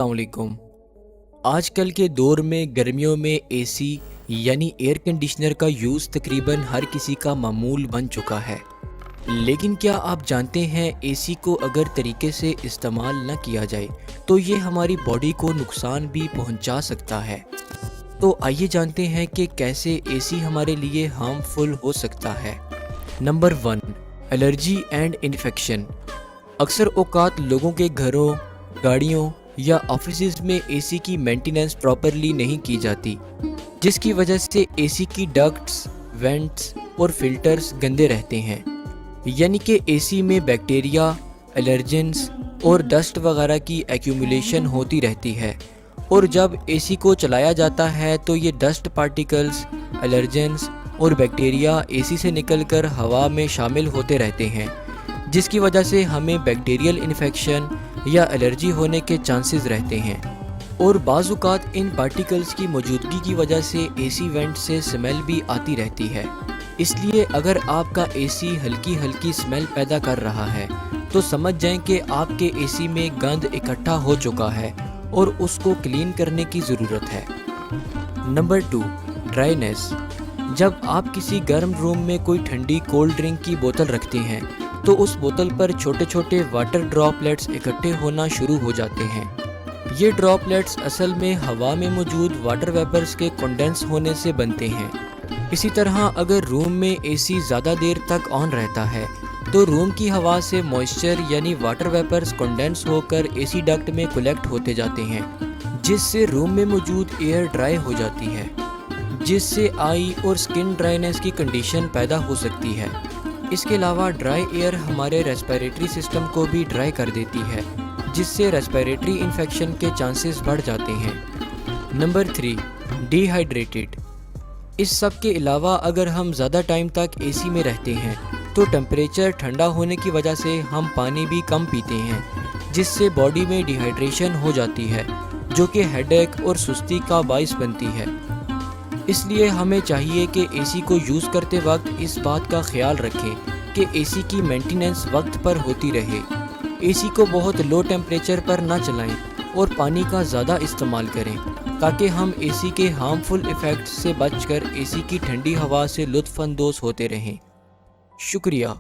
अस्सलाम वालेकुम। आजकल के दौर में गर्मियों में एसी यानी एयर कंडीशनर का यूज़ तकरीबन हर किसी का मामूल बन चुका है। लेकिन क्या आप जानते हैं एसी को अगर तरीके से इस्तेमाल न किया जाए तो ये हमारी बॉडी को नुकसान भी पहुंचा सकता है। तो आइए जानते हैं कि कैसे एसी हमारे लिए हार्मफुल हो सकता है। Number 1, allergy and infection. अक्सर औकात लोगों के घरों, गाड़ियों या ऑफिसेज में एसी की मेंटेनेंस प्रॉपरली नहीं की जाती, जिसकी वजह से एसी की डक्ट्स, वेंट्स और फिल्टर्स गंदे रहते हैं। यानी कि एसी में बैक्टीरिया, एलर्जेंस और डस्ट वगैरह की एक्यूमुलेशन होती रहती है, और जब एसी को चलाया जाता है तो ये डस्ट पार्टिकल्स, एलर्जेंस और बैक्टीरिया एसी से निकलकर हवा में शामिल होते रहते हैं, जिसकी वजह से हमें बैक्टीरियल इन्फेक्शन या एलर्जी होने के चांसेस रहते हैं। और बाज़ औक़ात इन पार्टिकल्स की मौजूदगी की वजह से एसी वेंट से स्मेल भी आती रहती है। इसलिए अगर आपका एसी हल्की हल्की स्मेल पैदा कर रहा है तो समझ जाएं कि आपके एसी में गंद इकट्ठा हो चुका है और उसको क्लीन करने की ज़रूरत है। Number 2, dryness. जब आप किसी गर्म रूम में कोई ठंडी कोल्ड ड्रिंक की बोतल रखते हैं तो उस बोतल पर छोटे छोटे वाटर ड्रॉपलेट्स इकट्ठे होना शुरू हो जाते हैं। ये ड्रॉपलेट्स असल में हवा में मौजूद वाटर वेपर्स के कंडेंस होने से बनते हैं। इसी तरह अगर रूम में एसी ज़्यादा देर तक ऑन रहता है तो रूम की हवा से मॉइस्चर यानी वाटर वेपर्स कंडेंस होकर एसी डक्ट में कलेक्ट होते जाते हैं, जिससे रूम में मौजूद एयर ड्राई हो जाती है, जिससे आई और स्किन ड्राइनेस की कंडीशन पैदा हो सकती है। इसके अलावा ड्राई एयर हमारे रेस्पिरेटरी सिस्टम को भी ड्राई कर देती है, जिससे रेस्पिरेटरी इन्फेक्शन के चांसेस बढ़ जाते हैं। Number 3, dehydrated. इस सब के अलावा अगर हम ज़्यादा टाइम तक एसी में रहते हैं तो टेम्परेचर ठंडा होने की वजह से हम पानी भी कम पीते हैं, जिससे बॉडी में डिहाइड्रेशन हो जाती है, जो कि हेडेक और सुस्ती का बाइस बनती है। इसलिए हमें चाहिए कि एसी को यूज़ करते वक्त इस बात का ख्याल रखें कि एसी की मेंटेनेंस वक्त पर होती रहे। एसी को बहुत लो टेम्परेचर पर ना चलाएं और पानी का ज़्यादा इस्तेमाल करें, ताकि हम एसी के हार्मफुल इफ़ेक्ट्स से बचकर एसी की ठंडी हवा से लुत्फ़ अंदोज़ होते रहें। शुक्रिया।